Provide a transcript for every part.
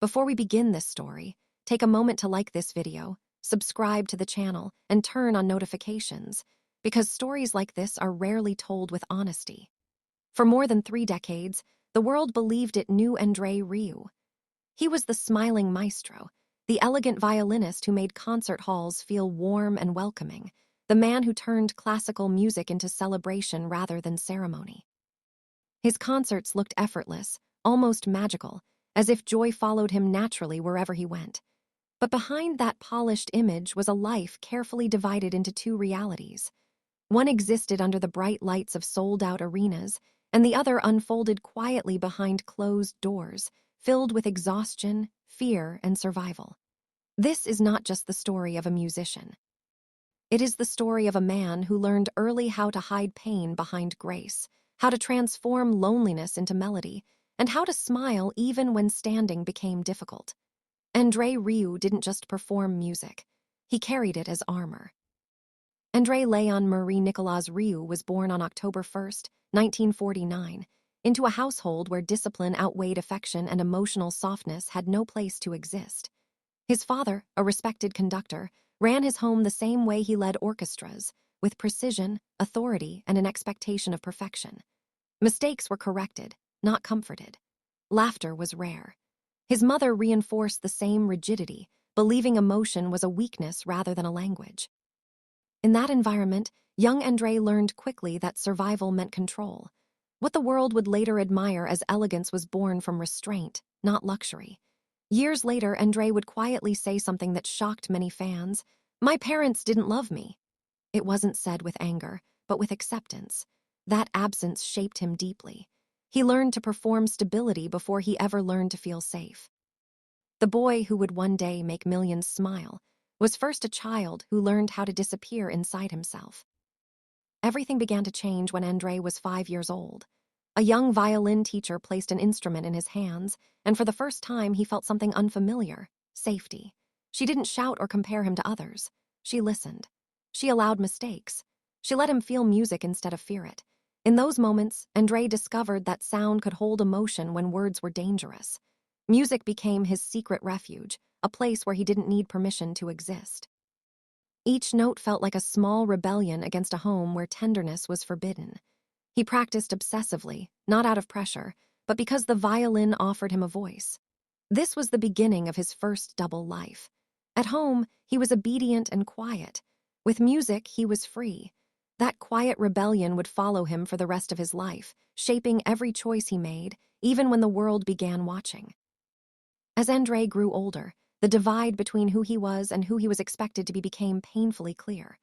Before we begin this story, take a moment to like this video, subscribe to the channel, and turn on notifications, because stories like this are rarely told with honesty. For more than 3 decades, the world believed it knew André Rieu. He was the smiling maestro, the elegant violinist who made concert halls feel warm and welcoming, the man who turned classical music into celebration rather than ceremony. His concerts looked effortless, almost magical, as if joy followed him naturally wherever he went. But behind that polished image was a life carefully divided into 2 realities. One existed under the bright lights of sold-out arenas, and the other unfolded quietly behind closed doors, filled with exhaustion, fear, and survival. This is not just the story of a musician. It is the story of a man who learned early how to hide pain behind grace, how to transform loneliness into melody, and how to smile even when standing became difficult. André Rieu didn't just perform music. He carried it as armor. André Léon Marie Nicolas Rieu was born on October 1st, 1949, into a household where discipline outweighed affection and emotional softness had no place to exist. His father, a respected conductor, ran his home the same way he led orchestras, with precision, authority, and an expectation of perfection. Mistakes were corrected, not comforted. Laughter was rare. His mother reinforced the same rigidity, believing emotion was a weakness rather than a language. In that environment, young André learned quickly that survival meant control. What the world would later admire as elegance was born from restraint, not luxury. Years later, André would quietly say something that shocked many fans: "My parents didn't love me." It wasn't said with anger, but with acceptance. That absence shaped him deeply. He learned to perform stability before he ever learned to feel safe. The boy who would one day make millions smile was first a child who learned how to disappear inside himself. Everything began to change when André was 5 years old. A young violin teacher placed an instrument in his hands, and for the first time he felt something unfamiliar: safety. She didn't shout or compare him to others. She listened. She allowed mistakes. She let him feel music instead of fear it. In those moments, André discovered that sound could hold emotion when words were dangerous. Music became his secret refuge, a place where he didn't need permission to exist. Each note felt like a small rebellion against a home where tenderness was forbidden. He practiced obsessively, not out of pressure, but because the violin offered him a voice. This was the beginning of his first double life. At home, he was obedient and quiet. With music, he was free. That quiet rebellion would follow him for the rest of his life, shaping every choice he made, even when the world began watching. As André grew older, the divide between who he was and who he was expected to be became painfully clear.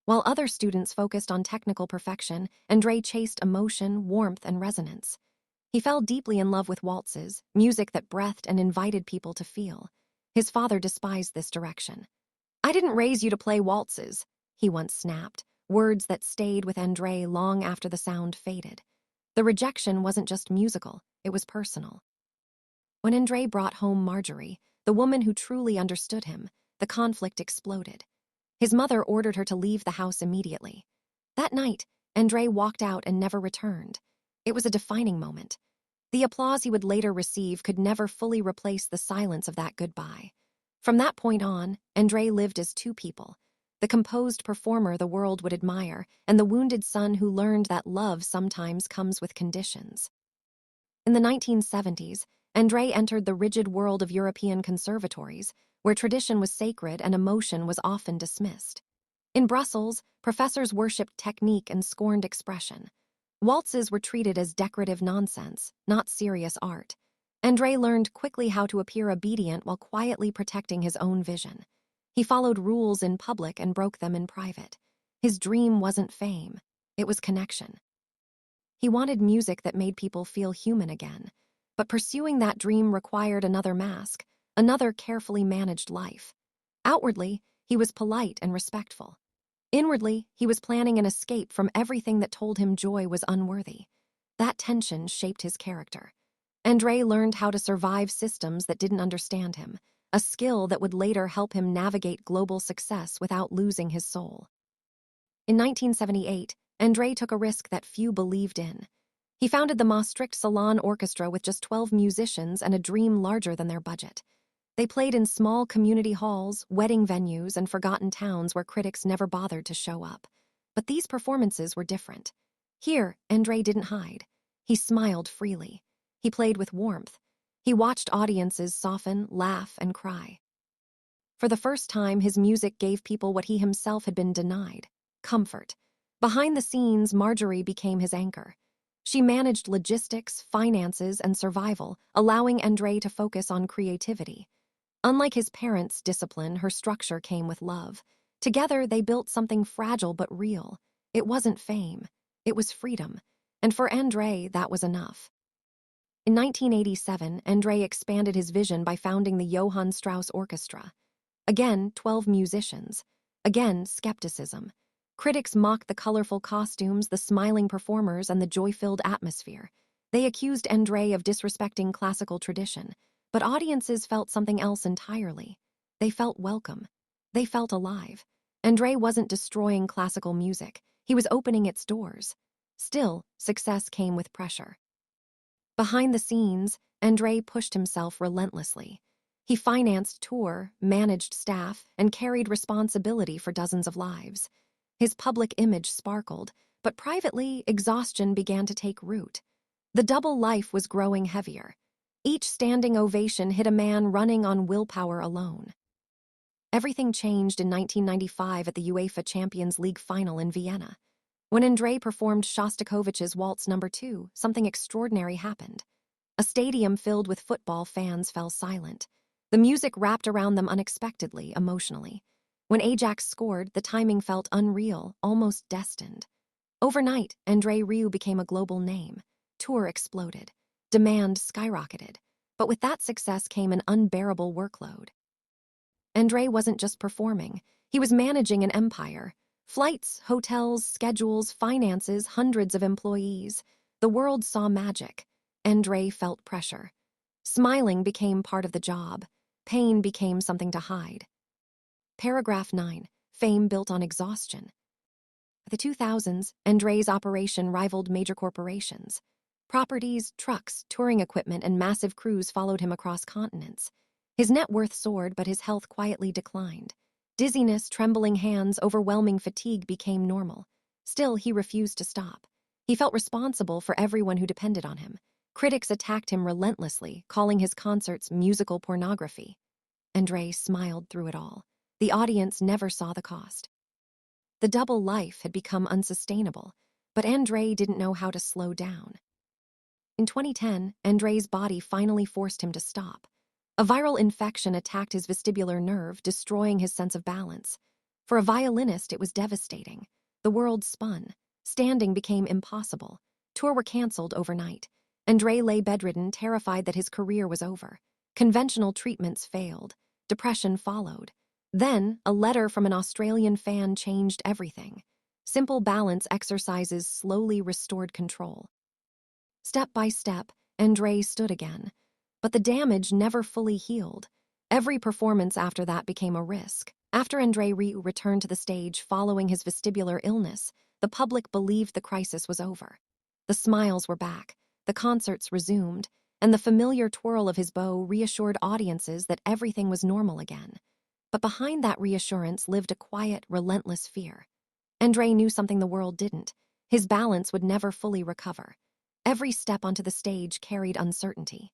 While other students focused on technical perfection, André chased emotion, warmth, and resonance. He fell deeply in love with waltzes, music that breathed and invited people to feel. His father despised this direction. "I didn't raise you to play waltzes," he once snapped, words that stayed with André long after the sound faded. The rejection wasn't just musical, it was personal. When André brought home Marjorie, the woman who truly understood him, the conflict exploded. His mother ordered her to leave the house immediately. That night, André walked out and never returned. It was a defining moment. The applause he would later receive could never fully replace the silence of that goodbye. From that point on, André lived as 2 people: the composed performer the world would admire, and the wounded son who learned that love sometimes comes with conditions. In the 1970s, André entered the rigid world of European conservatories, where tradition was sacred and emotion was often dismissed. In Brussels, professors worshipped technique and scorned expression. Waltzes were treated as decorative nonsense, not serious art. André learned quickly how to appear obedient while quietly protecting his own vision. He followed rules in public and broke them in private. His dream wasn't fame, it was connection. He wanted music that made people feel human again, but pursuing that dream required another mask, another carefully managed life. Outwardly, he was polite and respectful. Inwardly, he was planning an escape from everything that told him joy was unworthy. That tension shaped his character. André learned how to survive systems that didn't understand him, a skill that would later help him navigate global success without losing his soul. In 1978, André took a risk that few believed in. He founded the Maastricht Salon Orchestra with just 12 musicians and a dream larger than their budget. They played in small community halls, wedding venues, and forgotten towns where critics never bothered to show up. But these performances were different. Here, André didn't hide. He smiled freely. He played with warmth. He watched audiences soften, laugh, and cry. For the first time, his music gave people what he himself had been denied: comfort. Behind the scenes, Marjorie became his anchor. She managed logistics, finances, and survival, allowing André to focus on creativity. Unlike his parents' discipline, her structure came with love. Together, they built something fragile but real. It wasn't fame. It was freedom. And for André, that was enough. In 1987, André expanded his vision by founding the Johann Strauss Orchestra. Again, 12 musicians. Again, skepticism. Critics mocked the colorful costumes, the smiling performers, and the joy-filled atmosphere. They accused André of disrespecting classical tradition, but audiences felt something else entirely. They felt welcome. They felt alive. André wasn't destroying classical music. He was opening its doors. Still, success came with pressure. Behind the scenes, André pushed himself relentlessly. He financed tour, managed staff, and carried responsibility for dozens of lives. His public image sparkled, but privately, exhaustion began to take root. The double life was growing heavier. Each standing ovation hit a man running on willpower alone. Everything changed in 1995 at the UEFA Champions League final in Vienna. When André performed Shostakovich's Waltz No. 2, something extraordinary happened. A stadium filled with football fans fell silent. The music wrapped around them unexpectedly, emotionally. When Ajax scored, the timing felt unreal, almost destined. Overnight, André Rieu became a global name. Tour exploded. Demand skyrocketed. But with that success came an unbearable workload. André wasn't just performing. He was managing an empire. Flights, hotels, schedules, finances, hundreds of employees. The world saw magic. André felt pressure. Smiling became part of the job. Pain became something to hide. Paragraph 9. Fame built on exhaustion. In the 2000s, André's operation rivaled major corporations. Properties, trucks, touring equipment, and massive crews followed him across continents. His net worth soared, but his health quietly declined. Dizziness, trembling hands, overwhelming fatigue became normal. Still, he refused to stop. He felt responsible for everyone who depended on him. Critics attacked him relentlessly, calling his concerts musical pornography. André smiled through it all. The audience never saw the cost. The double life had become unsustainable, but André didn't know how to slow down. In 2010, André's body finally forced him to stop. A viral infection attacked his vestibular nerve, destroying his sense of balance. For a violinist, it was devastating. The world spun. Standing became impossible. Tours were canceled overnight. André lay bedridden, terrified that his career was over. Conventional treatments failed. Depression followed. Then, a letter from an Australian fan changed everything. Simple balance exercises slowly restored control. Step by step, André stood again. But the damage never fully healed. Every performance after that became a risk. After André Rieu returned to the stage following his vestibular illness, the public believed the crisis was over. The smiles were back, the concerts resumed, and the familiar twirl of his bow reassured audiences that everything was normal again. But behind that reassurance lived a quiet, relentless fear. André knew something the world didn't. His balance would never fully recover. Every step onto the stage carried uncertainty.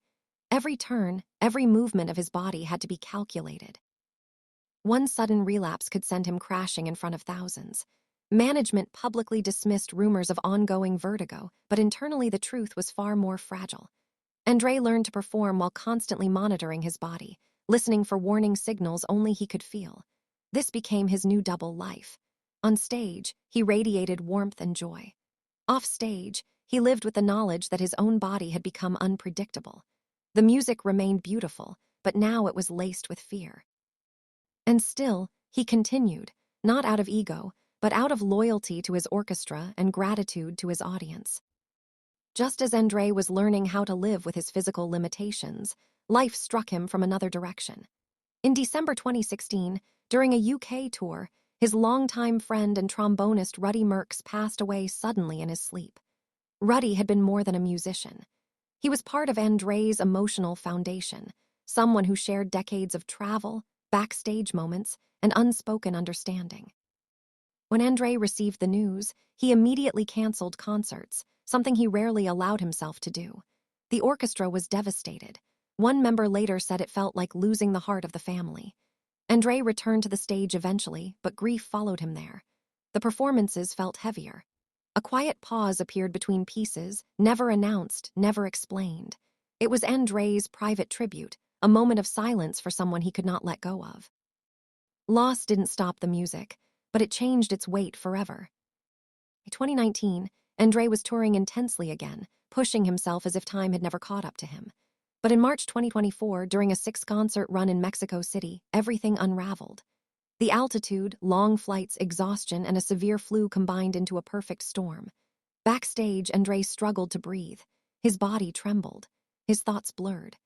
Every turn, every movement of his body had to be calculated. One sudden relapse could send him crashing in front of thousands. Management publicly dismissed rumors of ongoing vertigo, but internally the truth was far more fragile. André learned to perform while constantly monitoring his body, listening for warning signals only he could feel. This became his new double life. On stage, he radiated warmth and joy. Off stage, he lived with the knowledge that his own body had become unpredictable. The music remained beautiful, but now it was laced with fear. And still, he continued, not out of ego, but out of loyalty to his orchestra and gratitude to his audience. Just as André was learning how to live with his physical limitations, life struck him from another direction. In December 2016, during a UK tour, his longtime friend and trombonist Ruddy Merckx passed away suddenly in his sleep. Ruddy had been more than a musician. He was part of André's emotional foundation, someone who shared decades of travel, backstage moments, and unspoken understanding. When André received the news, he immediately canceled concerts, something he rarely allowed himself to do. The orchestra was devastated. One member later said it felt like losing the heart of the family. André returned to the stage eventually, but grief followed him there. The performances felt heavier. A quiet pause appeared between pieces, never announced, never explained. It was André's private tribute, a moment of silence for someone he could not let go of. Loss didn't stop the music, but it changed its weight forever. In 2019, André was touring intensely again, pushing himself as if time had never caught up to him. But in March 2024, during a 6-concert run in Mexico City, everything unraveled. The altitude, long flights, exhaustion, and a severe flu combined into a perfect storm. Backstage, André struggled to breathe. His body trembled. His thoughts blurred.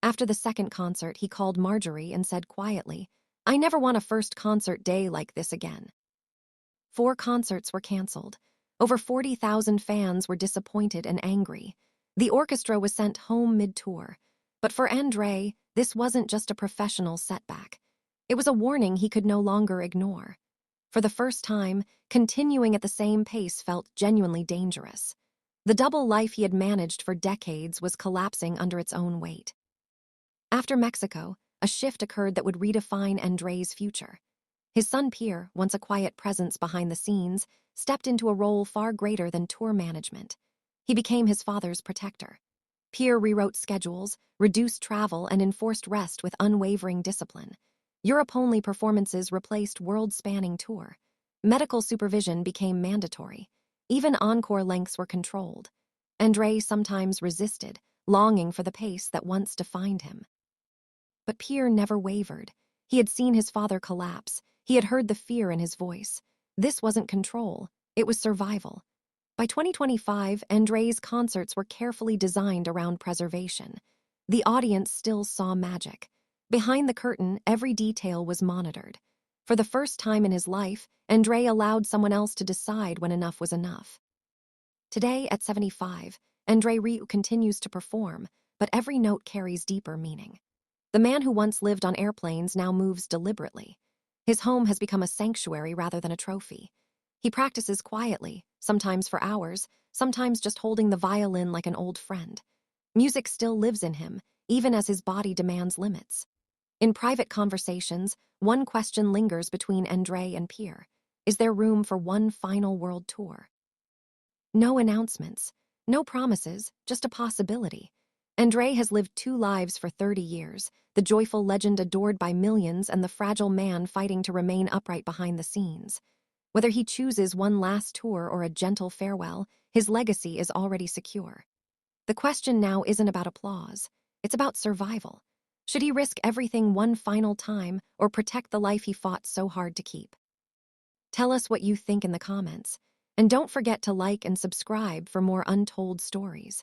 After the second concert, he called Marjorie and said quietly, "I never want a first concert day like this again." 4 concerts were canceled. Over 40,000 fans were disappointed and angry. The orchestra was sent home mid-tour. But for André, this wasn't just a professional setback. It was a warning he could no longer ignore. For the first time, continuing at the same pace felt genuinely dangerous. The double life he had managed for decades was collapsing under its own weight. After Mexico, a shift occurred that would redefine André's future. His son Pierre, once a quiet presence behind the scenes, stepped into a role far greater than tour management. He became his father's protector. Pierre rewrote schedules, reduced travel, and enforced rest with unwavering discipline. Europe-only performances replaced world-spanning tour. Medical supervision became mandatory. Even encore lengths were controlled. André sometimes resisted, longing for the pace that once defined him. But Pierre never wavered. He had seen his father collapse. He had heard the fear in his voice. This wasn't control. It was survival. By 2025, André's concerts were carefully designed around preservation. The audience still saw magic. Behind the curtain, every detail was monitored. For the first time in his life, André allowed someone else to decide when enough was enough. Today, at 75, André Rieu continues to perform, but every note carries deeper meaning. The man who once lived on airplanes now moves deliberately. His home has become a sanctuary rather than a trophy. He practices quietly, sometimes for hours, sometimes just holding the violin like an old friend. Music still lives in him, even as his body demands limits. In private conversations, one question lingers between André and Pierre. Is there room for one final world tour? No announcements, no promises, just a possibility. André has lived 2 lives for 30 years, the joyful legend adored by millions and the fragile man fighting to remain upright behind the scenes. Whether he chooses one last tour or a gentle farewell, his legacy is already secure. The question now isn't about applause, it's about survival. Should he risk everything one final time or protect the life he fought so hard to keep? Tell us what you think in the comments, and don't forget to like and subscribe for more untold stories.